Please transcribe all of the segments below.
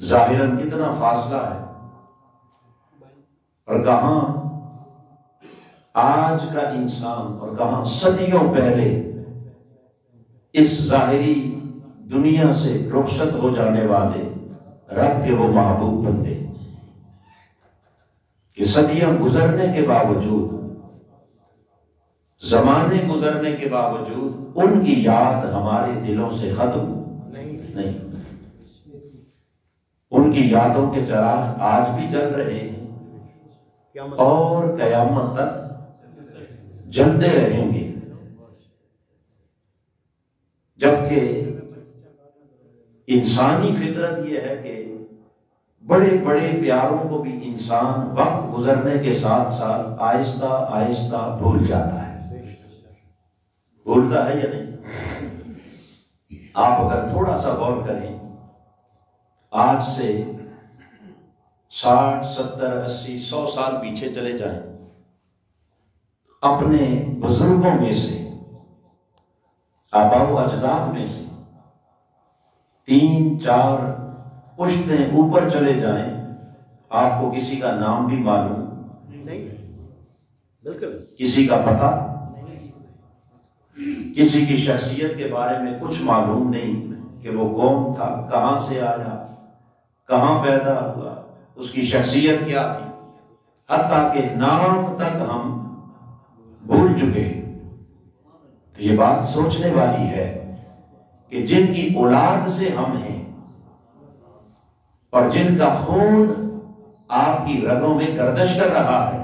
ظاہراً کتنا فاصلہ ہے، اور کہاں آج کا انسان اور کہاں صدیوں پہلے اس ظاہری دنیا سے رخصت ہو جانے والے رب کے وہ محبوب بندے کہ صدیاں گزرنے کے باوجود، زمانے گزرنے کے باوجود ان کی یاد ہمارے دلوں سے ختم نہیں۔ ان کی یادوں کے چراغ آج بھی جل رہے ہیں اور قیامت تک جلتے رہیں گے، جبکہ انسانی فطرت یہ ہے کہ بڑے بڑے پیاروں کو بھی انسان وقت گزرنے کے ساتھ ساتھ آہستہ آہستہ بھول جاتا ہے۔ بھولتا ہے یا نہیں؟ آپ اگر تھوڑا سا غور کریں، آج سے 60 70 80 100 سال پیچھے چلے جائیں، اپنے بزرگوں میں سے، آباء و اجداد میں سے 3 4 پشتیں اوپر چلے جائیں، آپ کو کسی کا نام بھی معلوم نہیں، بالکل کسی کا پتہ، کسی کی شخصیت کے بارے میں کچھ معلوم نہیں کہ وہ کون تھا، کہاں سے آیا، کہاں پیدا ہوا، اس کی شخصیت کیا تھی، حتیٰ کہ نام تک ہم بھول چکے۔ تو یہ بات سوچنے والی ہے کہ جن کی اولاد سے ہم ہیں اور جن کا خون آپ کی رگوں میں گردش کر رہا ہے،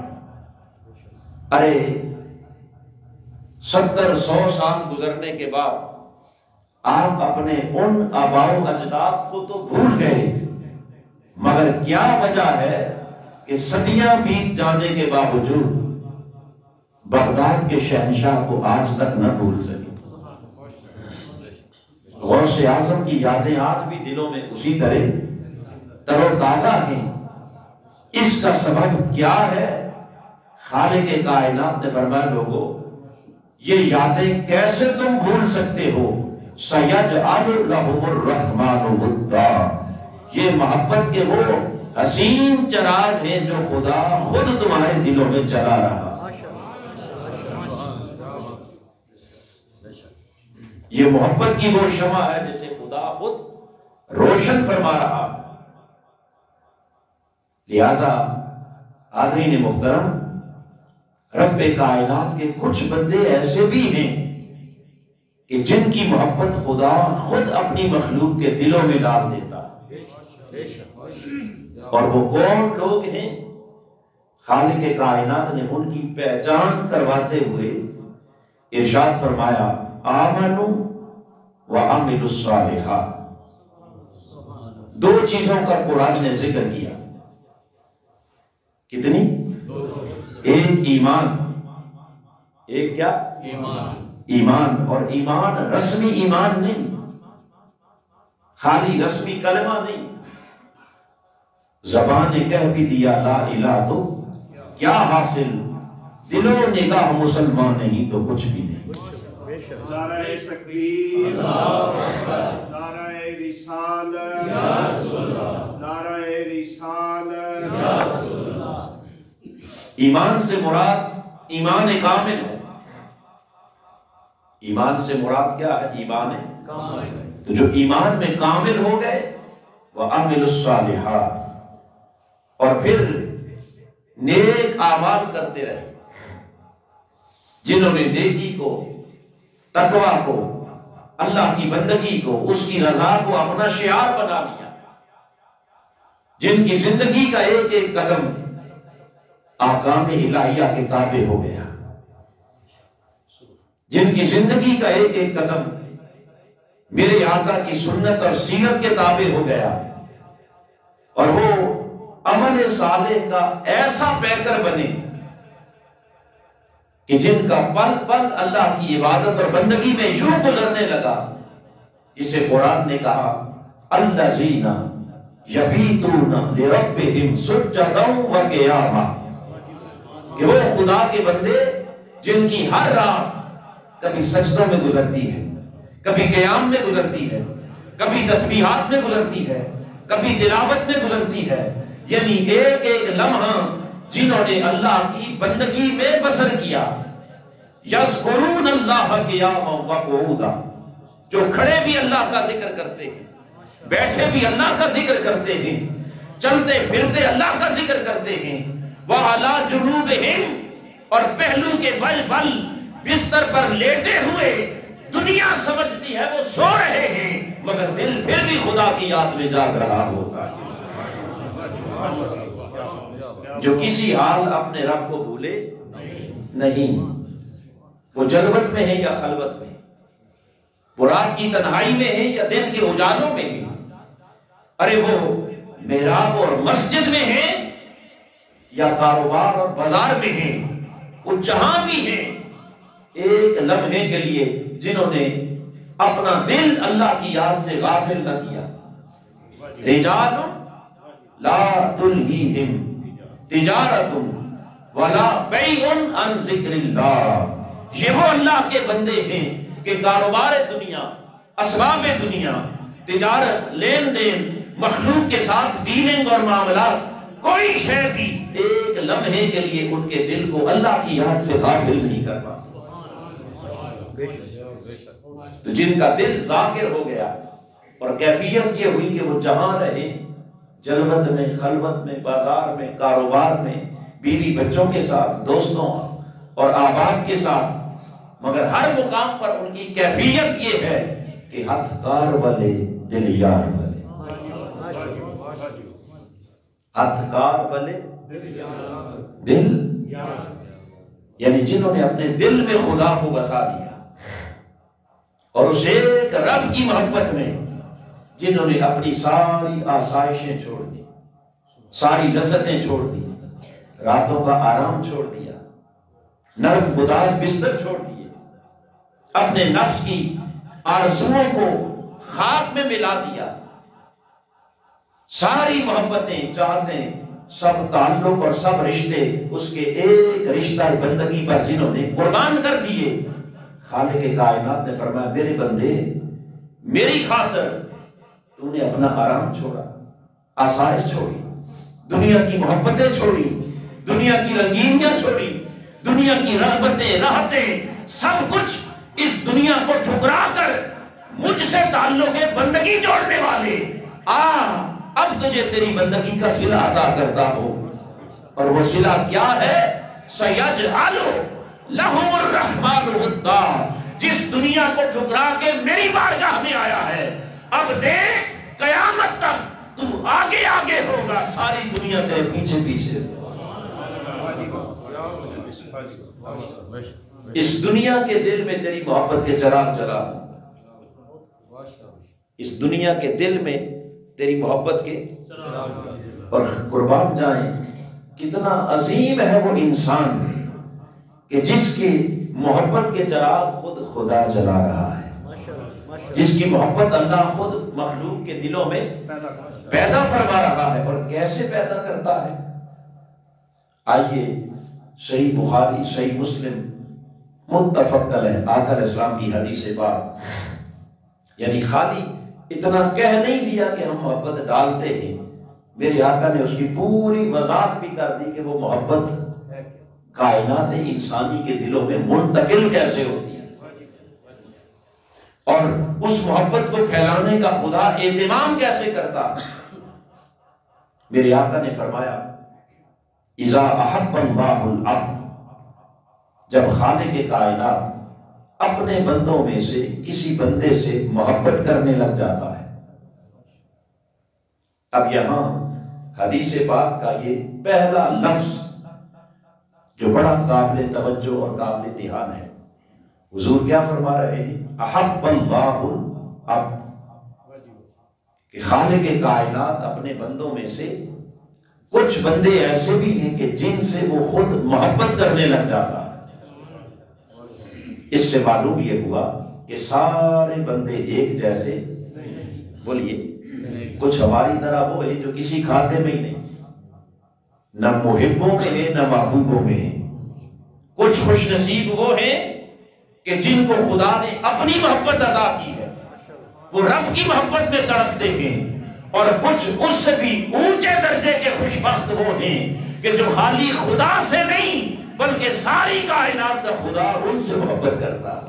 ارے 70 100 سال گزرنے کے بعد آپ اپنے ان آباء و اجداد کو تو بھول گئے، مگر کیا وجہ ہے کہ صدیاں بیت جانے کے باوجود بغداد کے شہنشاہ کو آج تک نہ بھول سکے۔ غوث اعظم کی یادیں آج بھی دلوں میں اسی طرح تر و تازہ ہیں۔ اس کا سبب کیا ہے؟ خالق کائنات نے فرمایا، لوگوں یہ یادیں کیسے تم بھول سکتے ہو؟ سَيَجْعَلُ لَهُمُ الرَّحْمَنُ وُدًّا، یہ محبت کے وہ حسین چراغ ہیں جو خدا خود تمہارے دلوں میں جلا رہا۔ یہ محبت کی وہ شمع ہے جسے خدا خود روشن فرما رہا۔ لہذا حاضرین محترم، رب کائنات کے کچھ بندے ایسے بھی ہیں کہ جن کی محبت خدا خود اپنی مخلوق کے دلوں میں ڈال دیتا ہے۔ اور وہ کون لوگ ہیں؟ خالق کائنات نے ان کی پہچان کرواتے ہوئے ارشاد فرمایا، آمنوا وعملوا الصالحات۔ 2 چیزوں کا قرآن نے ذکر کیا۔ کتنی؟ ایک ایمان، ایک کیا؟ ایمان، اور ایمان رسمی ایمان نہیں، خالی رسمی کلمہ نہیں، زبان نے کہہ بھی دیا لا الہ تو کیا حاصل، دل و نگاہ مسلمان نہیں تو کچھ بھی نہیں۔ نعرہ تکبیر، نعرہ رسالت، نعرہ رسالت۔ ایمان سے مراد ایمان کامل ہے۔ ایمان سے مراد کیا ہے؟ ایمان کامل۔ تو جو ایمان میں کامل ہو گئے وہ عمل الصالحات، اور پھر نیک اعمال کرتے رہے، جنہوں نے نیکی کو، تقویٰ کو، اللہ کی بندگی کو، اس کی رضا کو اپنا شعار بنا لیا، جن کی زندگی کا ایک ایک قدم احکام الہیہ کے تابع ہو گیا، جن کی زندگی کا ایک ایک قدم میرے آقا کی سنت اور سیرت کے تابع ہو گیا، اور وہ عمل صالح کا ایسا پیکر بنے کہ جن کا پل پل اللہ کی عبادت اور بندگی میں یوں گزرنے لگا جسے قرآن نے کہا الذین یبیتون لربہم سجدا وقیاما، کہ وہ خدا کے بندے جن کی ہر رات کبھی سجدوں میں گزرتی ہے، کبھی قیام میں گزرتی ہے، کبھی تسبیحات میں گزرتی ہے، کبھی تلاوت میں گزرتی ہے، یعنی ایک ایک لمحہ جنہوں نے اللہ کی بندگی میں بسر کیا. یذکرون اللہ قیاما وقعودا، جو کھڑے بھی اللہ کا ذکر کرتے ہیں، بیٹھے بھی اللہ کا ذکر کرتے ہیں، چلتے پھرتے اللہ کا ذکر کرتے ہیں. وعلی جنوبہم، اور پہلو کے بل بل بستر پر لیٹے ہوئے دنیا سمجھتی ہے وہ سو رہے ہیں، مگر دل پھر بھی خدا کی یاد میں جاگ رہا ہوتا ہے. جو کسی حال اپنے رب کو بھولے نہیں، وہ جلوت میں ہے یا خلوت میں، وہ رات کی تنہائی میں ہے یا دن کے اجالوں میں ہے، ارے وہ محراب اور مسجد میں ہے یا کاروبار اور بازار میں ہے، وہ جہاں بھی ہیں ایک لمحے کے لیے جنہوں نے اپنا دل اللہ کی یاد سے غافل نہ کیا. رجال لا تلہیہم تجارت ولا بیع عن ذکر اللہ، یہ وہ اللہ کے بندے ہیں کہ کاروبار دنیا، اسباب دنیا، تجارت، لین دین، مخلوق کے ساتھ ڈیلنگ اور معاملات، کوئی شے بھی ایک لمحے کے لیے ان کے دل کو اللہ کی یاد سے غافل نہیں کر پاتا. تو جن کا دل ذاکر ہو گیا اور کیفیت یہ ہوئی کہ وہ جہاں رہے، جلوت میں، خلوت میں، بازار میں، کاروبار میں، بیوی بچوں کے ساتھ، دوستوں اور آباد کے ساتھ، مگر ہر مقام پر ان کی کیفیت یہ ہے کہ ہتھ کار والے دل یار والے، ہتھ کار والے دل، یعنی جنہوں نے اپنے دل میں خدا کو بسا دیا اور اس ایک رب کی محبت میں جنہوں نے اپنی ساری آسائشیں چھوڑ دی، ساری لذتیں چھوڑ دی، راتوں کا آرام چھوڑ دیا، نرم گداز بستر چھوڑ دیے، اپنے نفس کی آرزوؤں کو خاک میں ملا دیا، ساری محبتیں، چاہتیں، سب تعلق اور سب رشتے اس کے ایک رشتہ بندگی پر جنہوں نے قربان کر دیے. خالق کائنات نے فرمایا میرے بندے، میری خاطر تو نے اپنا آرام چھوڑا، آسائش چھوڑی، دنیا کی محبتیں چھوڑی، دنیا کی رنگینیاں چھوڑی، دنیا کی رغبتیں، راحتیں، سب کچھ اس دنیا کو ٹھکرا کر مجھ سے تعلق بندگی جوڑنے والے، اب تجھے تیری بندگی کا صلہ ادا کرتا ہو. اور وہ صلہ کیا ہے؟ سَيَجْعَلُ لَهُمُ الرَّحْمَنُ وَدًّا، جس دنیا کو ٹھکرا کے میری بارگاہ میں آیا ہے، اب دیکھ قیامت تک تو آگے آگے ہوگا، ساری دنیا تیرے پیچھے پیچھے. اس دنیا کے دل میں تیری محبت کے چراغ جلا دوں، اس دنیا کے دل میں تیری محبت کے، اور قربان جائیں کتنا عظیم ہے وہ انسان کہ جس کی محبت کے چراغ خود خدا جلا رہا ہے، جس کی محبت اللہ خود مخلوق کے دلوں میں پیدا فرما رہا ہے. اور کیسے پیدا کرتا ہے؟ آئیے صحیح بخاری، صحیح مسلم متفق علیہ آقا علیہ السلام کی حدیث پاک، یعنی خالی اتنا کہہ نہیں دیا کہ ہم محبت ڈالتے ہیں، میرے آقا نے اس کی پوری وضاحت بھی کر دی کہ وہ محبت کائنات انسانی کے دلوں میں منتقل کیسے ہوتی ہے اور اس محبت کو پھیلانے کا خدا اہتمام کیسے کرتا. میرے آقا نے فرمایا اذا احب اللہ العبد، جب خالق کائنات اپنے بندوں میں سے کسی بندے سے محبت کرنے لگ جاتا ہے. اب یہاں حدیث پاک کا یہ پہلا لفظ جو بڑا قابل توجہ اور قابل دھیان ہے، حضور کیا فرما رہے ہیں؟ احب اللہ العبد، کہ خالق کائنات اپنے بندوں میں سے کچھ بندے ایسے بھی ہیں کہ جن سے وہ خود محبت کرنے لگ جاتا ہے. اس سے معلوم یہ ہوا کہ سارے بندے ایک جیسے، بولیے، کچھ ہماری طرح وہ ہے جو کسی کھاتے میں ہی نہیں، نہ محبوں میں ہے نہ محبوبوں میں ہے. کچھ خوش نصیب وہ ہیں کہ جن کو خدا نے اپنی محبت عطا کی ہے، وہ رب کی محبت میں تڑپتے ہیں، اور کچھ اس سے بھی اونچے درجے کے خوشبخت وہ ہیں کہ جو خالی خدا سے نہیں بلکہ ساری کائنات کا خدا ان سے محبت کرتا ہے۔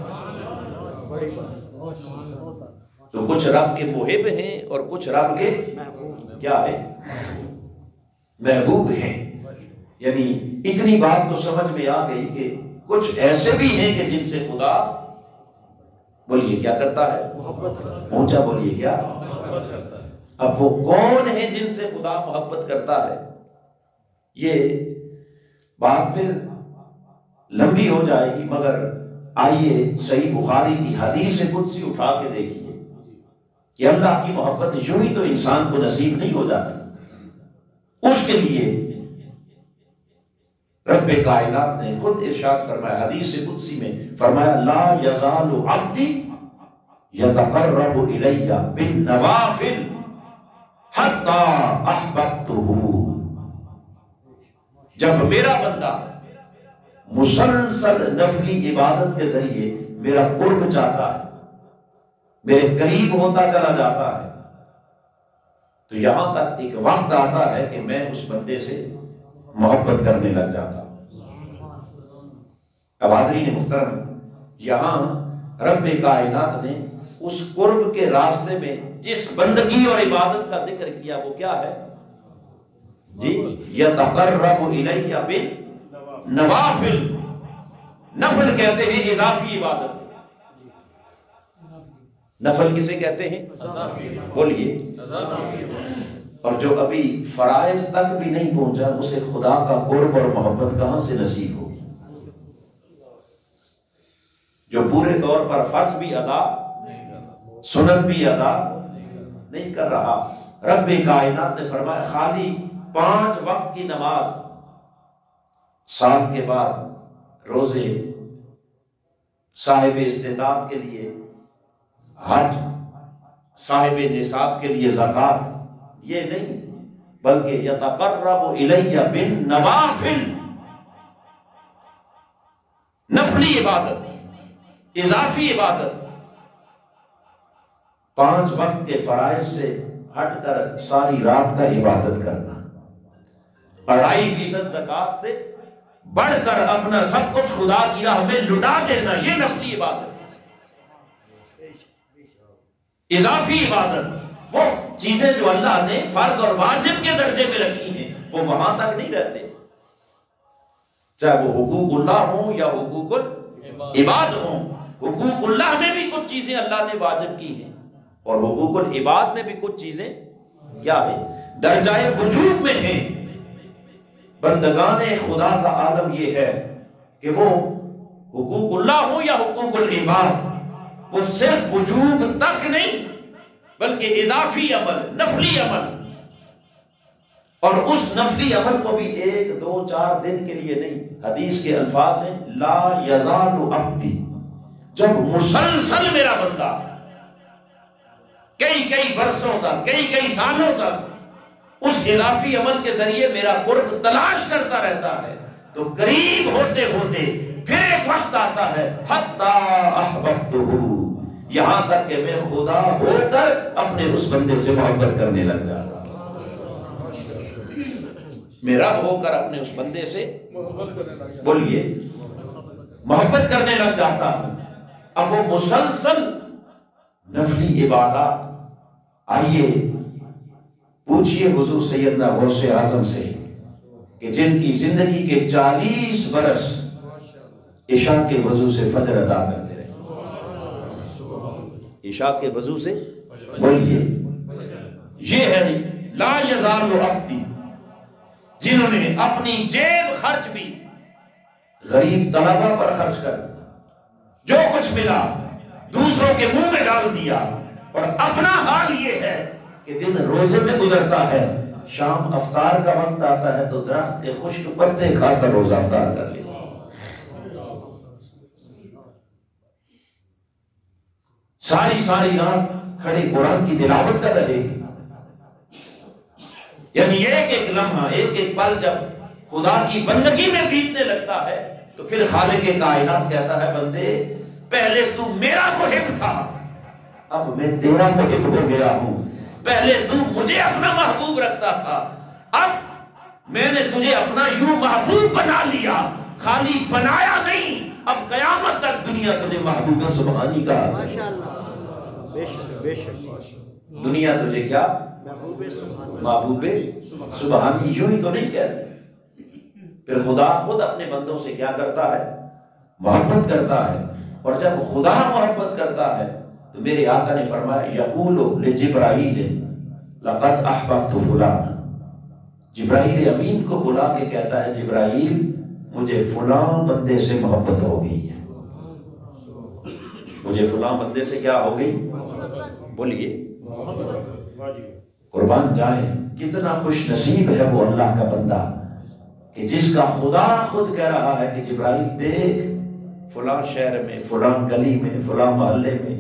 تو کچھ رب کے محب ہیں اور کچھ رب کے کیا ہے؟ محبوب ہیں۔ یعنی اتنی بات تو سمجھ میں آ گئی کہ کچھ ایسے بھی ہیں کہ جن سے خدا بولیے کیا کرتا ہے؟ اونچا بولیے کیا؟ اب وہ کون ہیں جن سے خدا محبت کرتا ہے؟ یہ بات پھر لمبی ہو جائے گی، مگر آئیے صحیح بخاری کی حدیث قدسی اٹھا کے دیکھیے کہ اللہ کی محبت یوں ہی تو انسان کو نصیب نہیں ہو جاتی۔ اس کے لیے رب کائنات نے خود ارشاد فرمایا، حدیث قدسی میں فرمایا، لا یزال عبدی یتقرب الی بالنوافل حتی احببتہ۔ جب میرا بندہ مسلسل نفلی عبادت کے ذریعے میرا قرب چاہتا ہے، میرے قریب ہوتا چلا جاتا ہے، تو یہاں تک ایک وقت آتا ہے کہ میں اس بندے سے محبت کرنے لگ جاتا ہوں۔ اب حاضرین محترم، یہاں رب کائنات نے اس قرب کے راستے میں جس بندگی اور عبادت کا ذکر کیا وہ کیا ہے جی؟ یتقرب الی بالنوافل۔ نفل کہتے ہیں اضافی عبادت۔ نفل کسے کہتے ہیں؟ بولیے۔ اور جو ابھی فرائض تک بھی نہیں پہنچا اسے خدا کا قرب اور محبت کہاں سے نصیب ہو؟ جو پورے طور پر فرض بھی ادا، سنت بھی ادا نہیں کر رہا۔ رب کائنات نے فرمایا خالی 5 وقت کی نماز، سال کے بعد روزے، صاحب استطاعت کے لیے حج، صاحب نصاب کے لیے زکات، یہ نہیں بلکہ یتقرب الی بالنوافل، نفلی عبادت، اضافی عبادت۔ 5 وقت کے فرائض سے ہٹ کر ساری رات کا عبادت کرنا، 2.5% زکات سے بڑھ کر اپنا سب کچھ خدا کی راہ میں لٹا دینا، یہ نفلی عبادت۔ اضافی عبادت وہ چیزیں جو اللہ نے فرض اور واجب کے درجے میں رکھی ہیں وہ وہاں تک نہیں رہتے، چاہے وہ حقوق اللہ ہوں یا حقوق العباد ہوں۔ حقوق اللہ میں بھی کچھ چیزیں اللہ نے واجب کی ہیں اور حقوق العباد میں بھی کچھ چیزیں کیا ہیں؟ درجہ وجوب میں ہیں۔ بندگان خدا کا عالم یہ ہے کہ وہ حقوق اللہ ہوں یا حقوق العباد، وہ صرف وجوب تک نہیں بلکہ اضافی عمل، نفلی عمل، اور اس نفلی عمل کو بھی 1 2 4 دن کے لیے نہیں۔ حدیث کے الفاظ ہیں لا یزال عبدی، جب مسلسل میرا بندہ کئی برسوں تک، کئی سالوں تک اس اضافی عمل کے ذریعے میرا قرب تلاش کرتا رہتا ہے، تو قریب ہوتے ہوتے پھر ایک وقت آتا ہے حتی احببتہ، یہاں تک کہ میں خدا ہو کر اپنے اس بندے سے محبت کرنے لگ جاتا ہوں، میں رب ہو کر اپنے اس بندے سے بولیے محبت کرنے لگ جاتا ہوں۔ اب وہ مسلسل نفلی عبادات، آئیے پوچھئے حضور سیدنا غوث اعظم سے کہ جن کی زندگی کے 40 برس عشاء کے وضو سے فجر ادا کرتے رہے، عشاء کے وضو سے بولیے، یہ ہے لا یزال عبدی، جنہوں نے اپنی جیب خرچ بھی غریب طلبہ پر خرچ کر جو کچھ ملا دوسروں کے منہ میں ڈال دیا، اور اپنا حال یہ ہے کہ دن روزے میں گزرتا ہے، شام افطار کا وقت آتا ہے تو درخت کے خشک پتے کھا کر روزہ افطار کر لیتا، ساری رات کھڑے قرآن کی تلاوت کر رہے ہیں۔ یعنی ایک لمحہ، ایک پل جب خدا کی بندگی میں بیتنے لگتا ہے تو پھر خالق کائنات کہتا ہے بندے پہلے تو میرا محب تھا، اب میں تیرا محب ہو گیا ہوں، پہلے تو مجھے اپنا محبوب رکھتا تھا، اب میں نے تجھے اپنا یوں محبوب بنا لیا، خالی بنایا نہیں، اب قیامت تک دنیا تجھے محبوب سبحانی کا ماشاءاللہ، بے شک بے شک، دنیا تجھے کیا محبوب سبحانی، محبوب سبحانی، یوں ہی تو نہیں کہتے۔ پھر خدا خود اپنے بندوں سے کیا کرتا ہے؟ محبت کرتا ہے، اور جب خدا محبت کرتا ہے تو میرے آقا نے فرمایا یقول لجبرائیل لقد احببت فلانا، جبرائیل امین کو بلا کے کہتا ہے جبرائیل مجھے فلاں بندے سے محبت ہو گئی ہے، مجھے فلاں بندے سے کیا ہو گئی؟ بولیے قربان جائیں، کتنا خوش نصیب ہے وہ اللہ کا بندہ کہ جس کا خدا خود کہہ رہا ہے کہ جبرائیل دیکھ فلاں شہر میں، فلاں گلی میں، فلاں محلے میں،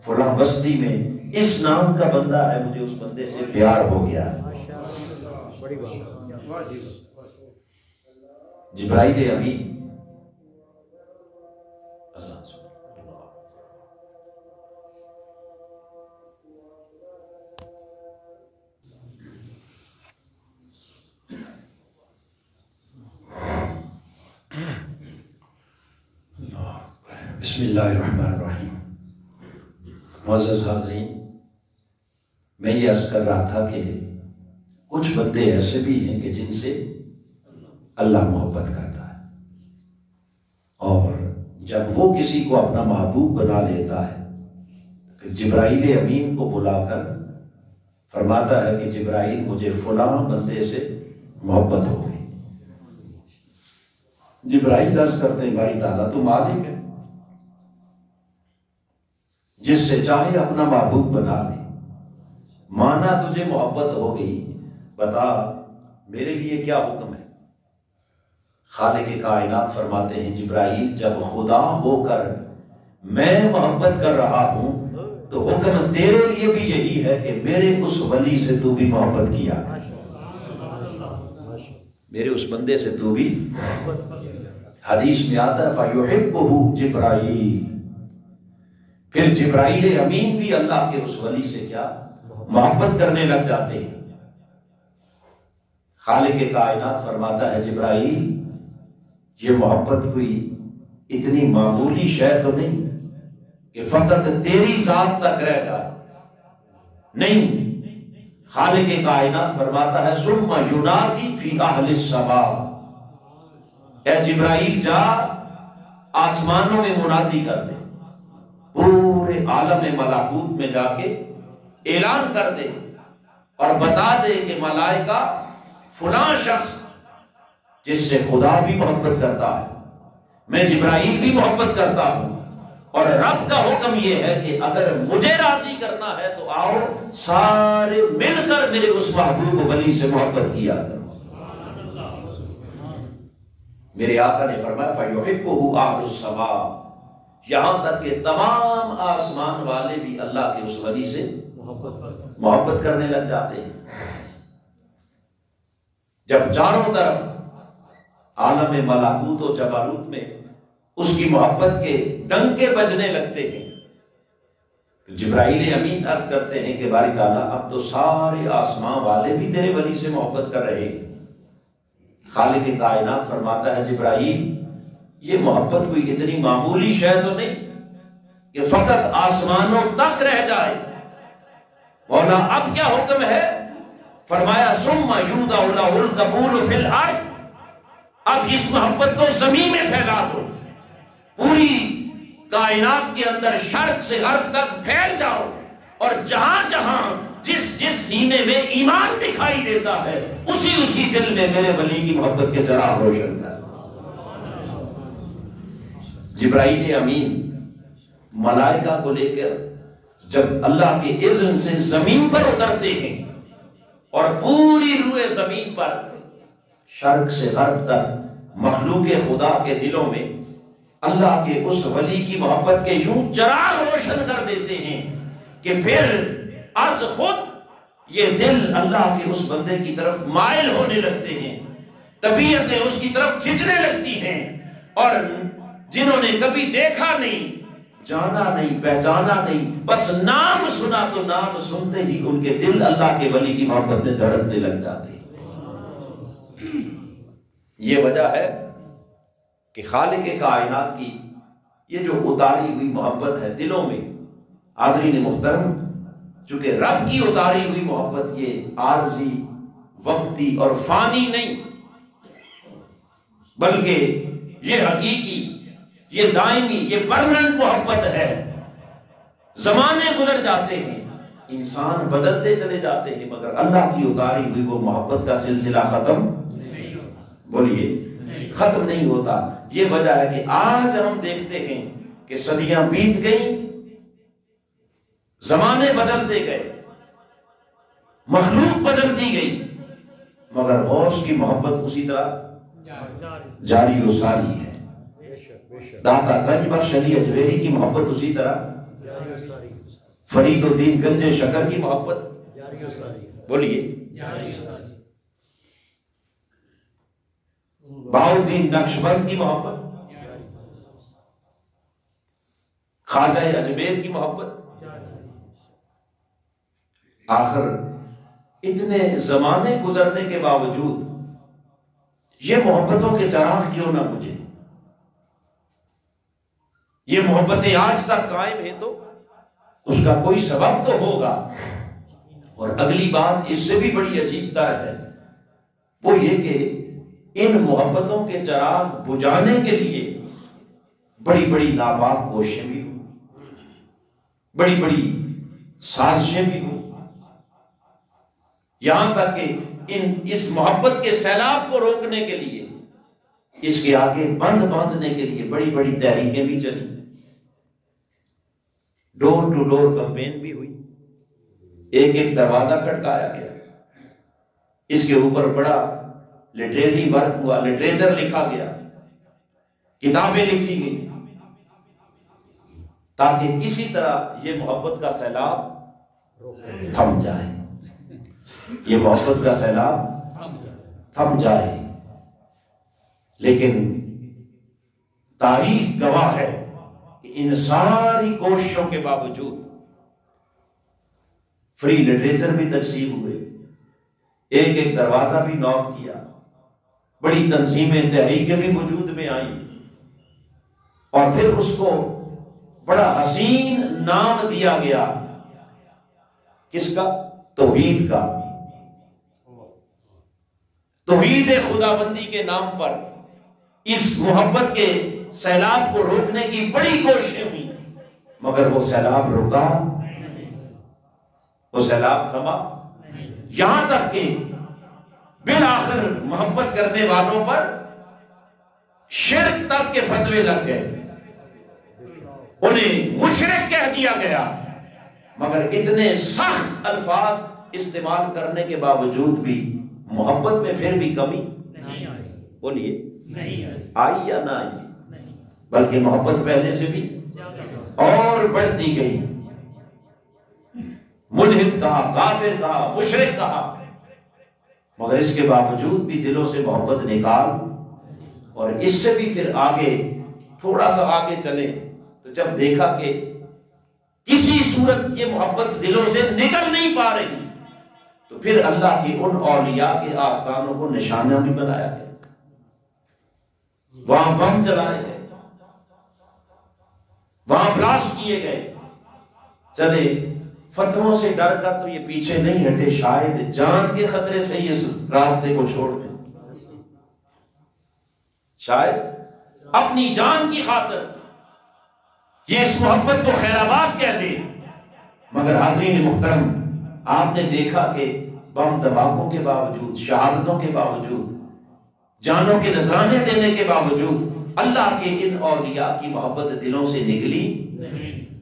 فلاں بستی میں اس نام کا بندہ ہے، مجھے اس بندے سے پیار ہو گیا ہے۔ بڑی بات، جبرائیل امین بسم اللہ الرحمن الرحیم۔ معزز حاضرین، میں یہ عرض کر رہا تھا کہ کچھ بندے ایسے بھی ہیں کہ جن سے اللہ محبت کرتا ہے، اور جب وہ کسی کو اپنا محبوب بنا لیتا ہے پھر جبرائیل امین کو بلا کر فرماتا ہے کہ جبرائیل مجھے فلاں بندے سے محبت ہو گئی۔ جبرائیل عرض کرتے ہیں باری تعالیٰ تو مالک ہے، جس سے چاہے اپنا محبوب بنا لے، مانا تجھے محبت ہو گئی، بتا میرے لیے کیا حکم ہے؟ خالق کائنات فرماتے ہیں جبرائیل جب خدا ہو کر میں محبت کر رہا ہوں تو حکم تیرے لیے بھی یہی ہے کہ میرے اس ولی سے تو بھی محبت کیا، میرے اس بندے سے تو بھی۔ حدیث میں آتا ہے فَيُحِبُّهُ جبرائیل، پھر جبرائیل امین بھی اللہ کے اس ولی سے کیا محبت کرنے لگ جاتے ہیں۔ خالق کائنات فرماتا ہے جبرائیل یہ محبت کوئی اتنی معمولی شے تو نہیں کہ فقط تیری ذات تک رہ جائے، نہیں، خالق کائنات فرماتا ہے ثم ینادی فی اہل السماء، اے جبرائیل جا آسمانوں میں منادی کر دے، پورے عالم ملکوت میں جا کے اعلان کر دے اور بتا دے کہ ملائکہ فلاں شخص جس سے خدا بھی محبت کرتا ہے، میں جبرائیل بھی محبت کرتا ہوں، اور رب کا حکم یہ ہے کہ اگر مجھے راضی کرنا ہے تو آؤ سارے مل کر میرے اس محبوب ولی سے محبت کیا کرو۔ میرے آقا نے فرمایا فَيُحِبُّهُ أَهْلُ السَّمَاءِ، یہاں تک کہ تمام آسمان والے بھی اللہ کے اس ولی سے محبت کرنے لگ جاتے ہیں۔ جب چاروں طرف عالم ملکوت و جبروت میں اس کی محبت کے ڈنکے بجنے لگتے ہیں تو جبرائیل امین عرض کرتے ہیں کہ باری تعالیٰ اب تو سارے آسمان والے بھی تیرے ولی سے محبت کر رہے ہیں۔ خالق کائنات فرماتا ہے جبرائیل یہ محبت کوئی اتنی معمولی شے تو نہیں کہ فقط آسمانوں تک رہ جائے، مولا اب کیا حکم ہے؟ فرمایا ثم یوضع لہ القبول فی الارض، اب اس محبت کو زمین میں پھیلا دو، پوری کائنات کے اندر شرق سے غرب تک پھیل جاؤ، اور جہاں جہاں جس سینے میں ایمان دکھائی دیتا ہے اسی دل میں میرے ولی کی محبت کے چراغ روشن کر۔ جبرائیل امین ملائکہ کو لے کر جب اللہ کے اذن سے زمین پر اترتے ہیں اور پوری روئے زمین پر شرق سے غرب تک مخلوق خدا کے دلوں میں اللہ کے اس ولی کی محبت کے یوں چراغ روشن کر دیتے ہیں کہ پھر از خود یہ دل اللہ کے اس بندے کی طرف مائل ہونے لگتے ہیں، طبیعتیں اس کی طرف کھنچنے لگتی ہیں، اور جنہوں نے کبھی دیکھا نہیں جانا نہیں پہچانا نہیں، بس نام سنا تو نام سنتے ہی ان کے دل اللہ کے ولی کی محبت میں دھڑکنے لگ جاتے ہیں۔ یہ وجہ ہے کہ خالق کائنات کی یہ جو اتاری ہوئی محبت ہے دلوں میں، حاضرین محترم، چونکہ رب کی اتاری ہوئی محبت یہ عارضی، وقتی اور فانی نہیں، بلکہ یہ حقیقی، یہ دائمی، یہ پرماننٹ محبت ہے۔ زمانے گزر جاتے ہیں، انسان بدلتے چلے جاتے ہیں، مگر اللہ کی اتاری ہوئی وہ محبت کا سلسلہ ختم بولیے ختم نہیں ہوتا۔ یہ وجہ ہے کہ آج ہم دیکھتے ہیں کہ صدیاں بیت گئیں، زمانے بدلتے گئے، مخلوق بدلتی گئی، مگر غوث کی محبت اسی طرح جاری و ساری ہے۔ داتا گنج بخش علی اجمیری کی محبت اسی طرح، فرید الدین گنج شکر کی محبت بولیے، بہاؤالدین نقشبند کی محبت، خواجہ اجمیر کی محبت۔ آخر اتنے زمانے گزرنے کے باوجود یہ محبتوں کے چراغ کیوں نہ بجھے؟ یہ محبتیں آج تک قائم ہیں تو اس کا کوئی سبب تو ہوگا۔ اور اگلی بات اس سے بھی بڑی عجیب تر ہے، وہ یہ کہ ان محبتوں کے چراغ بجھانے کے لیے بڑی بڑی ناپاک کوششیں بھی ہوں، بڑی بڑی سازشیں بھی ہوں، یہاں تک کہ اس محبت کے سیلاب کو روکنے کے لیے، اس کے آگے بند باندھنے کے لیے بڑی بڑی تحریکیں بھی چلی، ڈور ٹو ڈور کمپین بھی ہوئی، ایک ایک دروازہ کھٹکایا گیا، اس کے اوپر بڑا لٹریری ورک ہوا، لٹریچر لکھا گیا، کتابیں لکھی گئی، تاکہ کسی طرح یہ محبت کا سیلاب تھم جائے، یہ محبت کا سیلاب تھم جائے۔ لیکن تاریخ گواہ ہے کہ ان ساری کوششوں کے باوجود فری لٹریچر بھی تقسیم ہوئے، ایک ایک دروازہ بھی نوک کیا، بڑی تنظیمیں تحریکیں بھی وجود میں آئیں، اور پھر اس کو بڑا حسین نام دیا گیا، کس کا؟ توحید کا۔ توحید خداوندی کے نام پر اس محبت کے سیلاب کو روکنے کی بڑی کوششیں ہوئی، مگر وہ سیلاب رکا، وہ سیلاب تھما، یہاں تک کہ بالآخر محبت کرنے والوں پر شرک تک کے فتوے لگ گئے، انہیں مشرک کہہ دیا گیا، مگر اتنے سخت الفاظ استعمال کرنے کے باوجود بھی محبت میں پھر بھی کمی بولیے آئی یا نہ آئی، بلکہ محبت پہلے سے بھی اور بڑھتی گئی، ملحد کہا، کافر کہا، مشرک کہا، مگر اس کے باوجود بھی دلوں سے محبت نکال۔ اور اس سے بھی پھر آگے تھوڑا سا آگے چلے تو جب دیکھا کہ کسی صورت یہ محبت دلوں سے نکل نہیں پا رہی، تو پھر اللہ کی ان اولیاء کے آستانوں کو نشانہ بھی بنایا گیا، وہاں بم چلائے گئے، وہاں بلاسٹ کیے گئے، چلے فتووں سے ڈر کر تو یہ پیچھے نہیں ہٹے، شاید جان کے خطرے سے اس راستے کو چھوڑ دیں، شاید اپنی جان کی خاطر یہ اس محبت کو خیر آباد کہہ دے۔ مگر حاضرین محترم، آپ نے دیکھا کہ بم دھماکوں کے باوجود، شہادتوں کے باوجود، جانوں کے نذرانے دینے کے باوجود اللہ کے ان اولیاء کی محبت دلوں سے نکلی،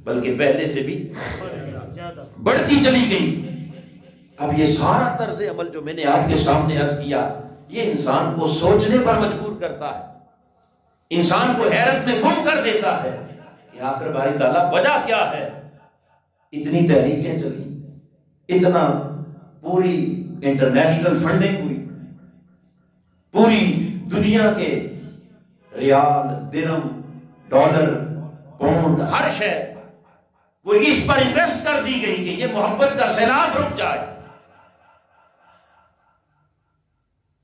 بلکہ پہلے سے بھی بڑھتی چلی گئی۔ اب یہ سارا طرز عمل جو میں نے آپ کے سامنے عرض کیا، یہ انسان کو سوچنے پر مجبور کرتا ہے، انسان کو حیرت میں گم کر دیتا ہے کہ آخر باری تعالیٰ وجہ کیا ہے؟ اتنی تحریکیں چلی، اتنا پوری انٹرنیشنل فنڈنگ ہوئی، پوری دنیا کے ریال، درہم، ڈالر پونڈ، ہر شے وہ اس پر انویسٹ کر دی گئی کہ یہ محبت کا سیلاب رک جائے.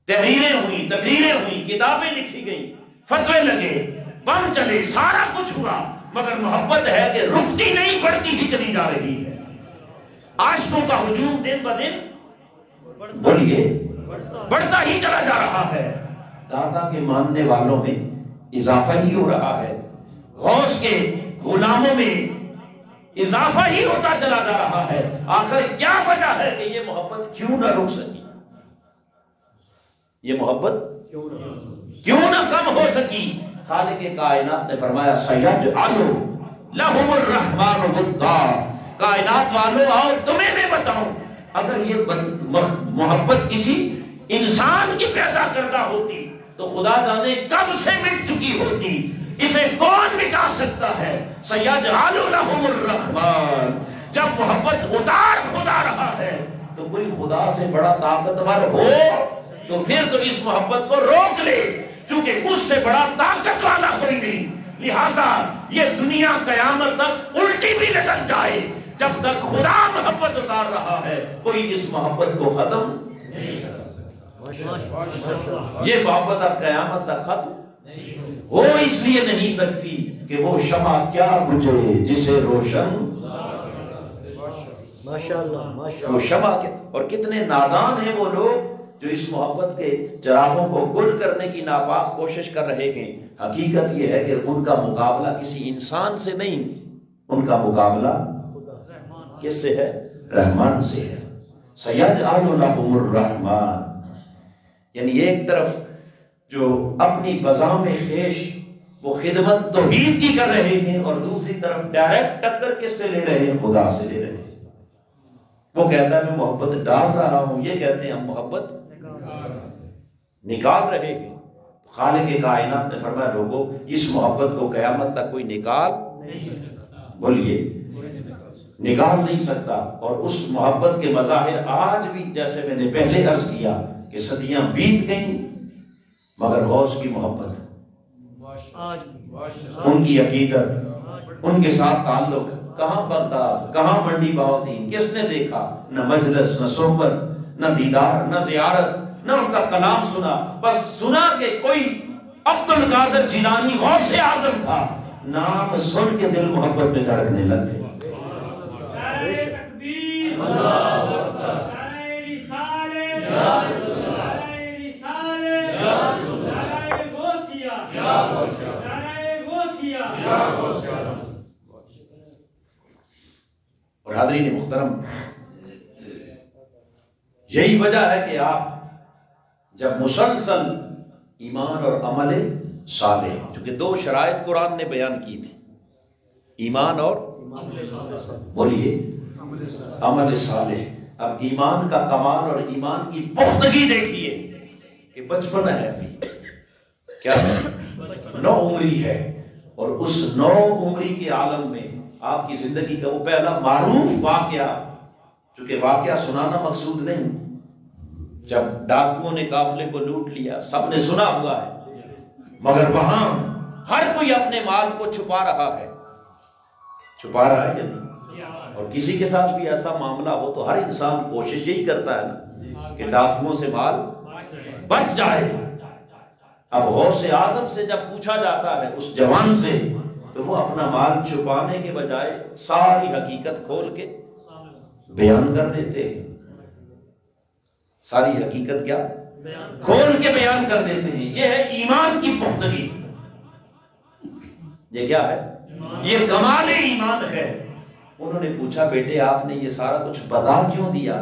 تحریریں ہوئی، تقریریں ہوئی، کتابیں لکھی گئیں، فتوے لگے، بم چلے، سارا کچھ ہوا، مگر محبت ہے کہ رکتی نہیں، بڑھتی ہی چلی جا رہی ہے. عاشقوں کا ہجوم دن بدن بولیے بڑھتا ہی چلا جا رہا ہے. دادا کے ماننے والوں میں اضافہ ہی ہو رہا ہے، غوث کے غلاموں میں اضافہ ہی ہوتا چلا جا رہا ہے. آخر کیا وجہ ہے کہ یہ محبت کیوں نہ رک سکی؟ یہ محبت کیوں نہ کم ہو سکی؟ خالق کائنات نے فرمایا سَيَجْعَلُ لَهُمُ الرَّحْمَنُ وُدًّا. کائنات والوں آؤ تمہیں میں بتاؤں، اگر یہ محبت کسی انسان کی پیدا کردہ ہوتی تو خدا جانے کب سے مٹ چکی ہوتی. اسے کون مٹا سکتا ہے؟ سَيَجْعَلُ لَهُمُ الرَّحْمَنُ. جب محبت اتار خدا رہا ہے تو کوئی خدا سے بڑا طاقتور ہو تو پھر تو اس محبت کو روک لے، چونکہ اس سے بڑا طاقت والا کوئی نہیں. لہذا یہ دنیا قیامت تک الٹی بھی لٹک جائے، جب تک خدا محبت اتار رہا ہے کوئی اس محبت کو ختم نہیں کر سکتا. یہ محبت اب قیامت تک ختم ہو اس لیے نہیں سکتی کہ وہ شمع کیا بجھے جسے روشن ماشاءاللہ وہ شمع کے. اور کتنے نادان ہیں وہ لوگ جو اس محبت کے چراغوں کو گل کرنے کی ناپاک کوشش کر رہے ہیں. حقیقت یہ ہے کہ ان کا مقابلہ کسی انسان سے نہیں، ان کا مقابلہ کس سے ہے؟ رحمان سے ہے. سَيَجْعَلُ لَهُمُ الرَّحْمَنُ. یعنی ایک طرف جو اپنی بزام خیش وہ خدمت توحید کی کر رہے ہیں، اور دوسری طرف ڈائریکٹ ٹکر کس سے لے رہے ہیں؟ خدا سے لے رہے ہیں. وہ کہتا ہے میں محبت ڈال رہا ہوں، یہ کہتے ہیں ہم محبت نکال رہے ہیں. خالق کائنات نے فرمایا لوگوں اس محبت کو قیامت تک کوئی نکال بولیے نکال نہیں سکتا. اور اس محبت کے مظاہر آج بھی، جیسے میں نے پہلے عرض کیا کہ صدیاں بیت گئیں مگر غوث کی محبت، ان کی عقیدت، ان کے ساتھ تعلق، کہاں بغداد، کہاں منڈی بہاؤدین، کس نے دیکھا؟ نہ مجلس، نہ صحبت، نہ دیدار، نہ زیارت، نہ ان کا کلام سنا. بس سنا کہ کوئی عبد القادر جیلانی غوث اعظم تھا، نام سن کے دل محبت میں دھڑکنے لگ گئے. اور حاضرین محترم، یہی وجہ ہے کہ آپ جب مسلسل ایمان اور عمل صالح، چونکہ دو شرائط قرآن نے بیان کی تھی، ایمان اور بولیے عمل صالح. اب ایمان کا کمال اور ایمان کی پختگی دیکھیے کہ بچپن ہے ابھی، کیا ہے؟ 9 عمری ہے، اور اس 9 عمری کے عالم میں آپ کی زندگی کا وہ پہلا معروف واقعہ، چونکہ واقعہ سنانا مقصود نہیں، جب ڈاکوؤں نے قافلے کو لوٹ لیا سب نے سنا ہوا ہے، مگر وہاں ہر کوئی اپنے مال کو چھپا رہا ہے یا نہیں؟ اور کسی کے ساتھ بھی ایسا معاملہ ہو تو ہر انسان کوشش یہی کرتا ہے نا کہ ڈاکوؤں سے مال بچ جائے. اب غوث اعظم سے جب پوچھا جاتا ہے اس جوان سے تو وہ اپنا مال چھپانے کے بجائے ساری حقیقت کھول کے بیان کر دیتے ہیں. ساری حقیقت کیا کھول کے بیان کر دیتے ہیں. یہ ہے ایمان کی پختگی. یہ کیا ہے؟ یہ کمال ایمان ہے. انہوں نے پوچھا بیٹے آپ نے یہ سارا کچھ بتا کیوں دیا؟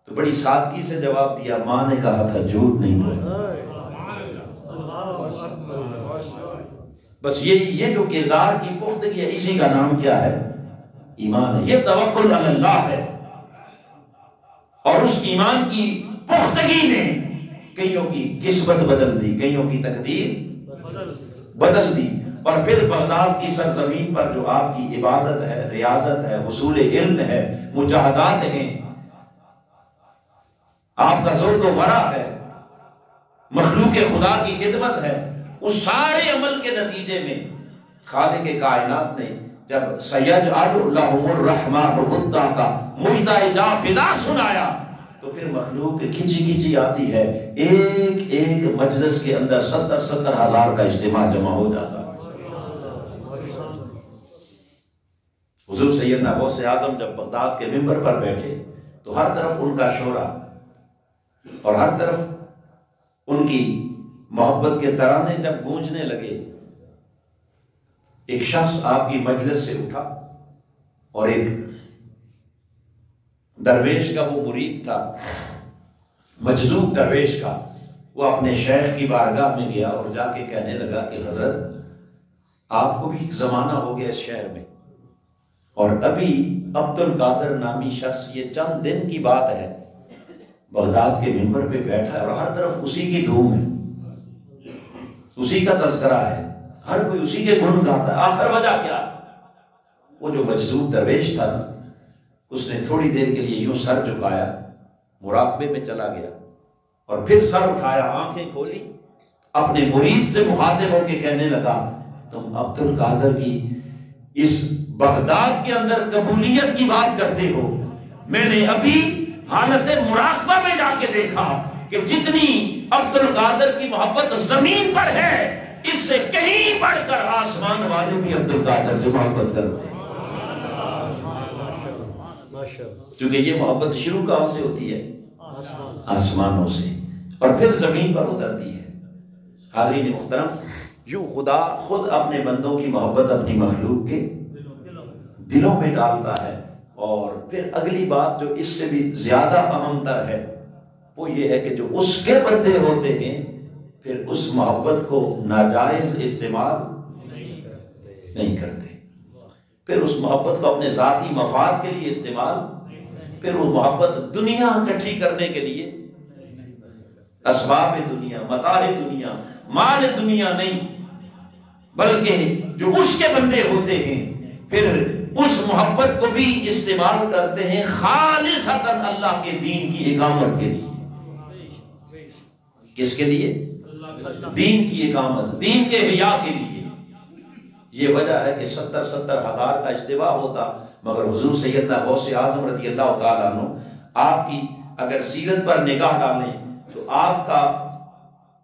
تو بڑی سادگی سے جواب دیا، ماں نے کہا تھا جھوٹ نہیں بولنا. بس یہ جو کردار کی پختگی ہے اسی کا نام کیا ہے؟ ایمان ہے. یہ توکل علی اللہ ہے. اور اس ایمان کی پختگی نے کئیوں کی قسمت بدل دی، کئیوں کی تقدیر بدل دی. اور پھر بغداد کی سرزمین پر جو آپ کی عبادت ہے، ریاضت ہے، حصول علم ہے، مجاہدات ہیں، آپ کا زہد و ورع ہے، مخلوق خدا کی خدمت ہے، اس سارے عمل کے نتیجے میں خالق کائنات نے جب سیجعل لہم الرحمن ودا کا مجدہ جا فضا سنایا تو پھر مخلوق کھچی کھچی آتی ہے، ایک ایک مجلس کے اندر 70 ہزار کا اجتماع جمع ہو جاتا ہے۔ حضور سیدنا غوث اعظم جب بغداد کے منبر پر بیٹھے تو ہر طرف ان کا شورا اور ہر طرف ان کی محبت کے ترانے جب گونجنے لگے، ایک شخص آپ کی مجلس سے اٹھا اور ایک درویش کا وہ مرید تھا، مجذوب درویش کا، وہ اپنے شیخ کی بارگاہ میں گیا اور جا کے کہنے لگا کہ حضرت آپ کو بھی ایک زمانہ ہو گیا اس شہر میں، اور ابھی عبد القادر نامی شخص، یہ چند دن کی بات ہے، بغداد کے منبر پہ بیٹھا ہے اور ہر طرف اسی کی دھوم ہے، اسی کا تذکرہ ہے، ہر کوئی اسی کے گن گاتا ہے، آخر وجہ کیا؟ وہ جو مجذوب درویش تھا نا، اس نے تھوڑی دیر کے لیے یوں سر جھکایا، مراقبے میں چلا گیا اور پھر سر اٹھایا، آنکھیں کھولی، اپنے مرید سے مخاطب ہو کے کہنے لگا تم عبد القادر کی اس بغداد کے اندر قبولیت کی بات کرتے ہو، میں نے ابھی حالت مراقبہ میں جا کے دیکھا کہ جتنی عبد القادر کی محبت زمین پر ہے اس سے کہیں بڑھ کر آسمان والے بھی عبد القادر سے محبت کرتے ہیں، کیونکہ یہ محبت شروع کہاں سے ہوتی ہے؟ آسمانوں سے، اور پھر زمین پر اترتی ہے۔ حاضرین محترم، یوں خدا خود اپنے بندوں کی محبت اپنی مخلوق کے دلوں میں ڈالتا ہے، اور پھر اگلی بات جو اس سے بھی زیادہ اہم تر ہے وہ یہ ہے کہ جو اس کے بندے ہوتے ہیں پھر اس محبت کو ناجائز استعمال نہیں کرتے، پھر اس محبت کو اپنے ذاتی مفاد کے لیے استعمال، پھر وہ محبت دنیا اکٹھی کرنے کے لیے، اسباب دنیا، متاع دنیا، مال دنیا نہیں، بلکہ جو اس کے بندے ہوتے ہیں پھر اس محبت کو بھی استعمال کرتے ہیں خالصتاً اللہ کے دین کی اقامت کے لیے۔ کس کے لیے؟ دین کی اقامت، دین کے احیاء کے لیے۔ یہ وجہ ہے کہ 70 ہزار کا اجتماع ہوتا، مگر حضور سیدنا غوث اعظم رضی اللہ تعالیٰ عنہ آپ کی اگر سیرت پر نگاہ ڈالیں تو آپ کا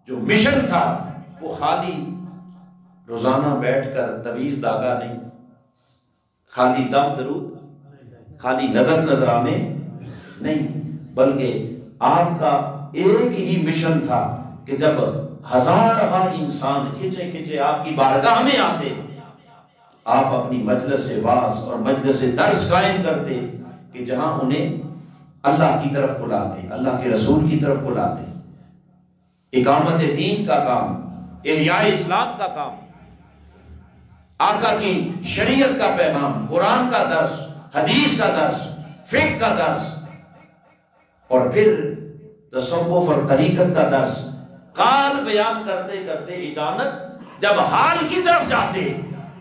جو مشن تھا وہ خالی روزانہ بیٹھ کر تویز داغا نہیں، خالی دم درود، خالی نظر نذرانے نہیں، بلکہ آپ کا ایک ہی مشن تھا کہ جب ہزارہ انسان کھچے کھچے آپ کی بارگاہ میں آتے، آپ اپنی مجلس واعظ اور مجلس درس قائم کرتے کہ جہاں انہیں اللہ کی طرف بلاتے، اللہ کے رسول کی طرف بلاتے، اقامت دین کا کام، احیاء اسلام کا کام، آقا کی شریعت کا پیغام، قرآن کا درس، حدیث کا درس، فقہ کا درس، اور پھر تصوف اور طریقت کا درس، قال بیان کرتے کرتے اچانک جب حال کی طرف جاتے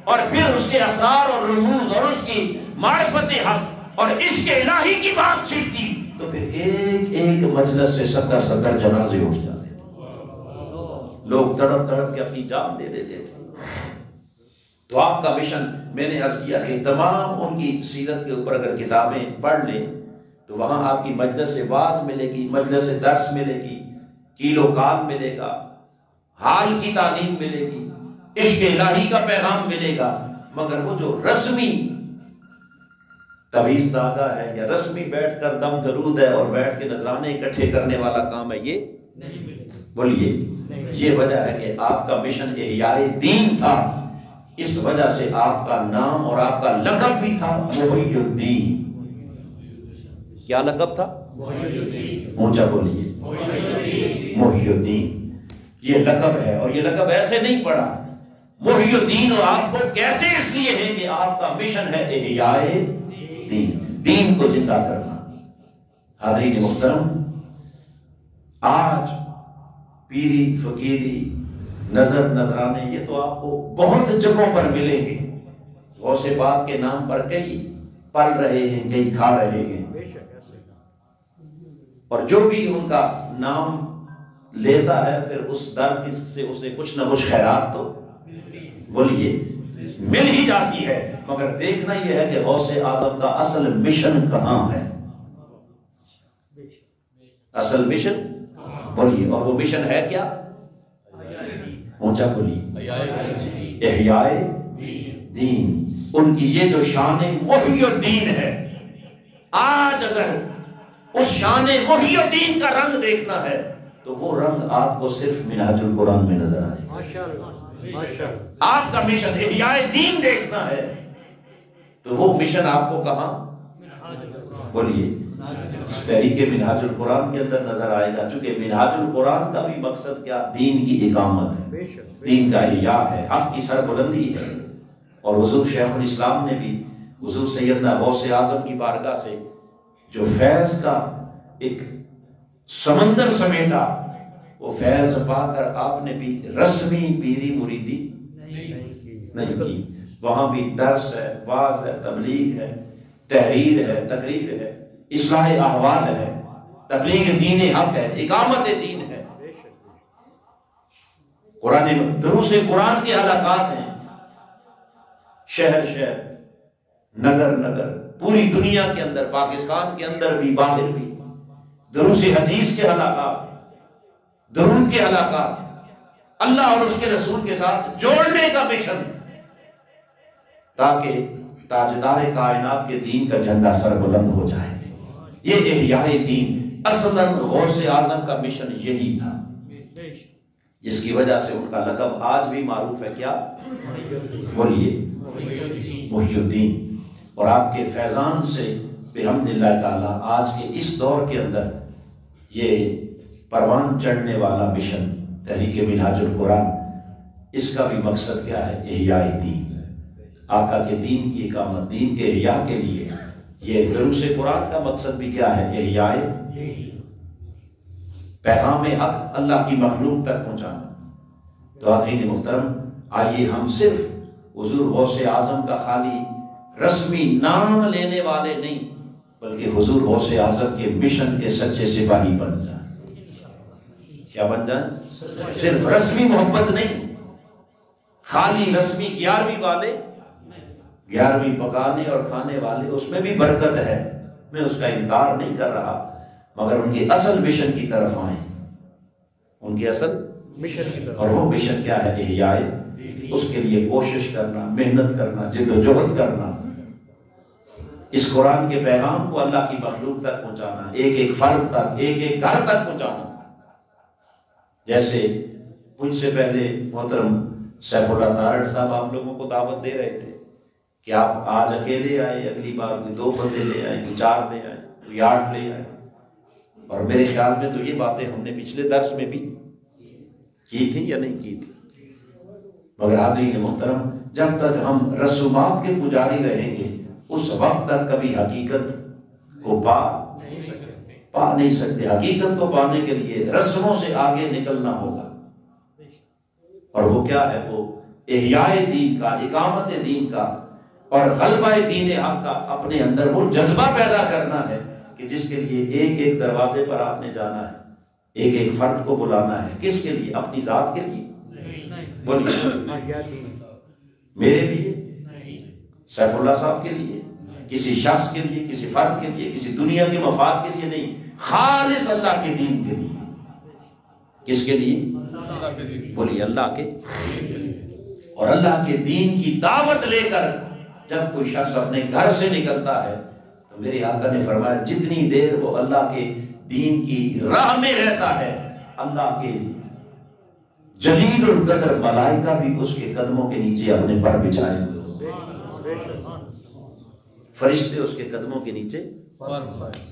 اور پھر اس کے اثار اور رموز اور اس کی معرفت حق اور عشق الہی کی بات چھڑتی تو پھر ایک ایک مجلس سے 70 جنازے اٹھ جاتے، لوگ تڑپ تڑپ کے اپنی جان دے دیتے تھے۔ تو آپ کا مشن، میں نے عرض کیا کہ تمام ان کی سیرت کے اوپر اگر کتابیں پڑھ لیں تو وہاں آپ کی مجلس واعظ ملے گی، مجلس درس ملے گی، کیلو کال ملے گا، حال کی تعلیم ملے گی، عشق الہی کا پیغام ملے گا، مگر وہ جو رسمی تویز داغا ہے یا رسمی بیٹھ کر دم درود ہے اور بیٹھ کے نذرانے اکٹھے کرنے والا کام ہے، یہ نہیں ملے گا۔ بولیے، یہ وجہ ہے کہ آپ کا مشن احیاء دین تھا، اس وجہ سے آپ کا نام اور آپ کا لقب بھی تھا محی الدین۔ کیا لقب تھا؟ اونچا بولیے، محی الدین، یہ لقب ہے، اور یہ لقب ایسے نہیں پڑا، محی الدین اور آپ کو کہتے اس لیے ہیں کہ آپ کا مشن ہے احیاء دین، دین کو زندہ کرنا۔ حاضرین محترم، آج پیری فقیری نظر نذرانے یہ تو آپ کو بہت جگہوں پر ملیں گے، غوث پاک کے نام پر کئی پل رہے ہیں، کئی کھا رہے ہیں، اور جو بھی ان کا نام لیتا ہے پھر اس در سے اسے کچھ نہ کچھ خیرات تو بولیے مل ہی جاتی ہے، مگر دیکھنا یہ ہے کہ غوث اعظم کا اصل مشن کہاں ہے، اصل مشن بولیے، اور وہ مشن ہے کیا؟ اونچا بولیے، احیاء دین۔ ان کی یہ جو شان محی الدین ہے، آج اگر اس شان محی الدین کا رنگ دیکھنا ہے تو وہ رنگ آپ کو صرف منہاج القرآن میں نظر آئے۔ ماشاءاللہ، آپ کا مشن احیاء دین دیکھنا ہے تو وہ مشن آپ کو کہاں بولیے؟ تحریک منہاج القرآن کے اندر نظر آئے گا، چونکہ منہاج القرآن کا بھی مقصد کیا؟ دین کی اقامت ہے، دین کا احیاء ہے، حق کی سربلندی ہے۔ اور حضور شیخ الاسلام نے بھی حضور سیدنا غوث اعظم کی بارگاہ سے جو فیض کا ایک سمندر سمیٹا، وہ فیض پا کر آپ نے بھی رسمی پیری مریدی نہیں کی، وہاں بھی درس ہے، واعظ ہے، تبلیغ ہے، تحریر ہے، تقریر ہے، اصلاح احوال ہے، تبلیغ دین حق ہے، اقامت دین ہے، قرآن دروس قرآن کے حلقات ہیں، شہر شہر، نگر نگر، پوری دنیا کے اندر، پاکستان کے اندر بھی باہر بھی دروس حدیث کے حلقات، درود کے حلقات، اللہ اور اس کے رسول کے ساتھ جوڑنے کا مشن، تاکہ تاجدار کائنات کے دین کا جھنڈا سر بلند ہو جائے۔ یہ احیاء دین، اصلاً غوث اعظم کا مشن یہی تھا، جس کی وجہ سے ان کا لقب آج بھی معروف ہے، کیا بولیے؟ محی الدین۔ اور آپ کے فیضان سے بحمد اللہ تعالیٰ آج کے اس دور کے اندر یہ پروان چڑھنے والا مشن تحریک منہاج القرآن، اس کا بھی مقصد کیا ہے؟ احیاء دین، آقا کے دین کی اقامت، دین کے احیاء کے لیے۔ یہ دروس قرآن کا مقصد بھی کیا ہے؟ احیاء پیغام حق اللہ کی مخلوق تک پہنچانا۔ تو حاضرین محترم، آئیے ہم صرف حضور غوث اعظم کا خالی رسمی نام لینے والے نہیں، بلکہ حضور غوث اعظم کے مشن کے سچے سپاہی بن جائیں۔ کیا بن جائیں؟ صرف رسمی محبت نہیں، خالی رسمی 11ویں والے، 11ویں پکانے اور کھانے والے، اس میں بھی برکت ہے، میں اس کا انکار نہیں کر رہا، مگر ان کے اصل مشن کی طرف آئیں، ان کے اصل مشن کی طرف۔ اور وہ مشن کیا ہے؟ احیاء، اس کے لیے کوشش کرنا، محنت کرنا، جد و جہد کرنا، اس قرآن کے پیغام کو اللہ کی مخلوق تک پہنچانا، ایک ایک فرد تک، ایک ایک گھر تک پہنچانا۔ جیسے کچھ سے پہلے محترم سیف اللہ تارڑ صاحب آپ لوگوں کو دعوت دے رہے تھے کہ آپ آج اکیلے آئے، اگلی بار کوئی 2 بندے لے آئے، کوئی 4 لے آئے، کوئی 8 لے آئے، اور میرے خیال میں تو یہ باتیں ہم نے پچھلے درس میں بھی کی تھی یا نہیں کی تھی؟ مگر حاضرین محترم، جب تک ہم رسومات کے پجاری رہیں گے، اس وقت تک کبھی حقیقت کو پا نہیں سکتے۔ حقیقت کو پانے کے لیے رسموں سے آگے نکلنا ہوگا، اور وہ کیا ہے؟ وہ احیاء دین کا، اقامت دین کا اور غلبہ دین حق کا اپنے اندر وہ جذبہ پیدا کرنا ہے کہ جس کے لیے ایک ایک دروازے پر آپ نے جانا ہے، ایک ایک فرد کو بلانا ہے۔ کس کے لیے؟ اپنی ذات کے لیے؟ بولیے، میرے لیے، سیف اللہ صاحب کے لیے، کسی شخص کے لیے، کسی فرد کے لیے، کسی دنیا کے مفاد کے لیے نہیں، خالص اللہ کے دین کے لیے۔ کس کے لیے؟ بولیے، اللہ کے۔ اور اللہ کے دین کی دعوت لے کر جب کوئی شخص اپنے گھر سے نکلتا ہے تو میرے آقا نے فرمایا جتنی دیر وہ اللہ کے دین کی راہ میں رہتا ہے، اللہ کے جلیل القدر ملائکہ بھی اس کے قدموں کے نیچے اپنے پر بچھائے ہوئے ہوتے ہیں، فرشتے اس کے قدموں کے نیچے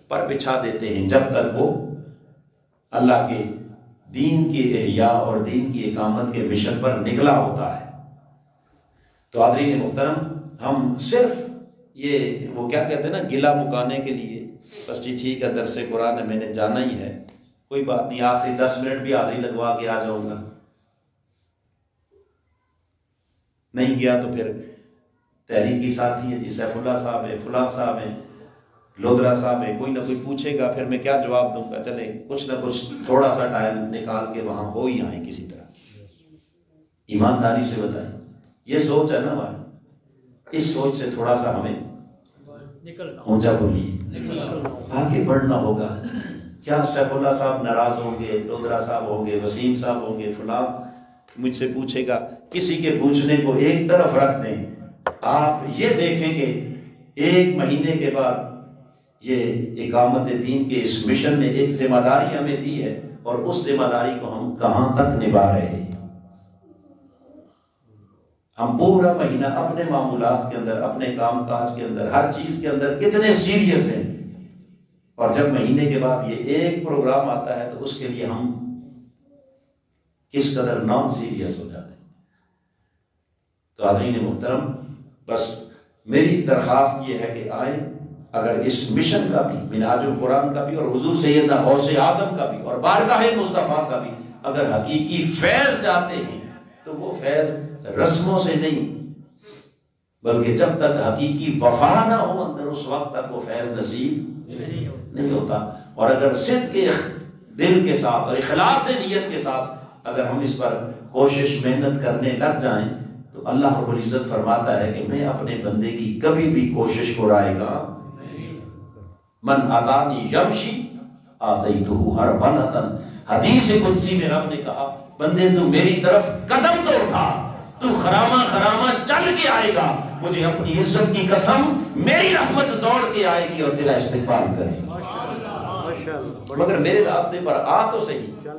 پر بچھا دیتے ہیں جب تک وہ اللہ کے دین کی احیاء اور دین کی اقامت کے مشن پر نکلا ہوتا ہے۔ تو حاضرین محترم، ہم صرف یہ وہ کیا کہتے ہیں نا، گلہ مکانے کے لیے بس جی ٹھیک ہے درس قرآن ہے، میں نے جانا ہی ہے، کوئی بات نہیں، آخری 10 منٹ بھی حاضری لگوا کے آ جاؤں گا، نہیں گیا تو پھر تحریکی ساتھی ہے جی، سیف اللہ صاحب ہے، فلاں صاحب ہیں، لودرا صاحب ہے، کوئی نہ کوئی پوچھے گا، پھر میں کیا جواب دوں گا؟ چلیں کچھ نہ کچھ تھوڑا سا ٹائم نکال کے وہاں ہو ہی آئیں کسی طرح۔ ایمانداری سے بتائیں، یہ سوچ ہے نا ہماری؟ اس سوچ سے تھوڑا سا ہمیں اونچا بولیے، آگے بڑھنا ہوگا۔ کیا سیف اللہ صاحب ناراض ہوں گے، ڈوگرا صاحب ہوں گے، وسیم صاحب ہوں گے، فلاں مجھ سے پوچھے گا، کسی کے پوچھنے کو ایک طرف رکھ دیں۔ آپ یہ دیکھیں کہ 1 مہینے کے بعد یہ اقامت دین کے اس مشن نے ایک ذمہ داری ہمیں دی ہے، اور اس ذمہ داری کو ہم کہاں تک نبھا رہے ہیں۔ ہم پورا مہینہ اپنے معمولات کے اندر، اپنے کام کاج کے اندر، ہر چیز کے اندر کتنے سیریس ہیں، اور جب مہینے کے بعد یہ ایک پروگرام آتا ہے تو اس کے لیے ہم کس قدر نان سیریس ہو جاتے ہیں۔ تو حاضرین محترم، بس میری درخواست یہ ہے کہ آئیں، اگر اس مشن کا بھی، منہاج القرآن کا بھی، اور حضور سیدنا غوث اعظم کا بھی، اور بارگاہ مصطفیٰ کا بھی اگر حقیقی فیض چاہتے ہیں تو وہ فیض رسموں سے نہیں، بلکہ جب تک حقیقی وفا نہ ہو اندر، اس وقت تک وہ فیض نصیب نہیں ہوتا۔ اور اگر صدق کے دل کے ساتھ اور اخلاص نیت کے ساتھ اگر ہم اس پر کوشش محنت کرنے لگ جائیں تو اللہ رب العزت فرماتا ہے کہ میں اپنے بندے کی کبھی بھی کوشش کو رائے گا۔ من اتانی یمشی آتیتہ ہرولۃ، حدیث قدسی میں رب نے کہا بندے تو میری طرف قدم تو اٹھا، تو خرامہ خرامہ چل کے آئے گا، مجھے اپنی عزت کی قسم میری رحمت دوڑ کے آئے گی اور تیرا استقبال کرے گی، مگر میرے راستے پر آ تو صحیح،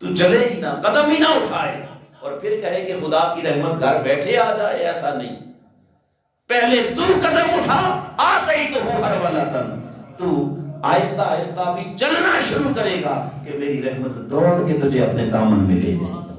تو چلے ہی نہ، قدم ہی نہ اٹھائے، اور پھر کہے کہ خدا کی رحمت گھر بیٹھے آ جائے، ایسا نہیں۔ پہلے تو قدم اٹھا، آتیتہ ہرولۃ، تو آہستہ آہستہ بھی چلنا شروع کرے گا کہ میری رحمت دوڑ کے تجھے اپنے دامن میں لے جائے۔